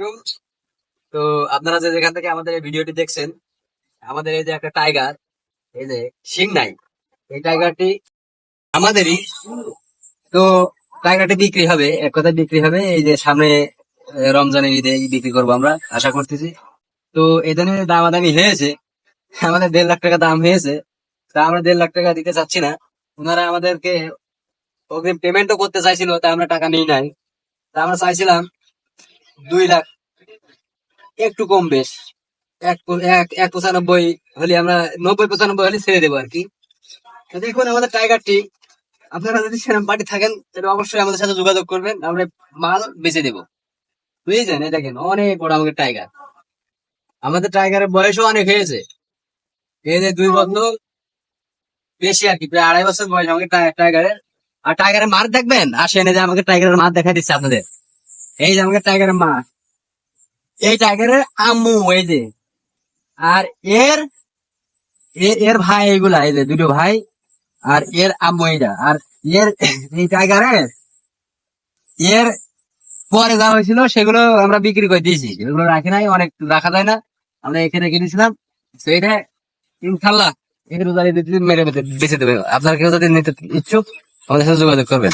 আলাইকুম। তো আপনারা যে যেখান থেকে আমাদের এই ভিডিওটি দেখছেন, আমাদের এই যে একটা টাইগার, এই যে শিং নাই, এই টাইগারটি আমাদেরই। তো টাইগারটি বিক্রি হবে, এক কথায় বিক্রি হবে। এই যে সামনে রমজানের ঈদে বিক্রি করবো আমরা আশা করতেছি। তো এই ধরনের দামাদামি হয়েছে, আমাদের 1.5 লাখ টাকা দাম হয়েছে। তা আমরা 1.5 লাখ টাকা দিতে চাচ্ছি না। ওনারা আমাদেরকে অগ্রিম পেমেন্টও করতে চাইছিল, তা আমরা টাকা নিই নাই। তা আমরা চাইছিলাম 2 লাখ, একটু কম বেশ, এক এক 95 হলে আমরা, 90-95 হলে ছেড়ে দেবো আর কি। তো দেখুন আমাদের টাইগারটি, আপনারা যদি সেরকম পার্টি থাকেন তাহলে অবশ্যই আমাদের সাথে যোগাযোগ করবেন, আমরা মাল বেচে দেবো। বুঝেছেন? এই দেখেন অনেক বড় আমাদের টাইগার। আমাদের টাইগারের বয়সও অনেক হয়েছে, এই যে 2 বছর বেশি আর কি, প্রায় 2.5 বছর বয়স আমাকে টাইগারের। আর টাইগারের মার দেখবেন, আসেন এই যে আমাকে টাইগারের মার দেখা দিচ্ছে আপনাদের। এই যে আমাকে টাইগারের মা, এই টাইগারের আম্মু এই যে। আর এর এর এর ভাই এগুলা, এই যে 2টো ভাই, আর এর আম্মু এইটা। আর এর এই টাইগারের এর পরে যা হয়েছিল সেগুলো আমরা বিক্রি করে দিয়েছি, এগুলো রাখি নাই, অনেক রাখা যায় না, আমরা এখানে রেখে দিয়েছিলাম। সেইটা ইনশাল্লাহ এর রোজারি মেরে বেঁচে দেবে। আপনার কেউ যদি নিতে ইচ্ছুক আমাদের সাথে যোগাযোগ করবেন।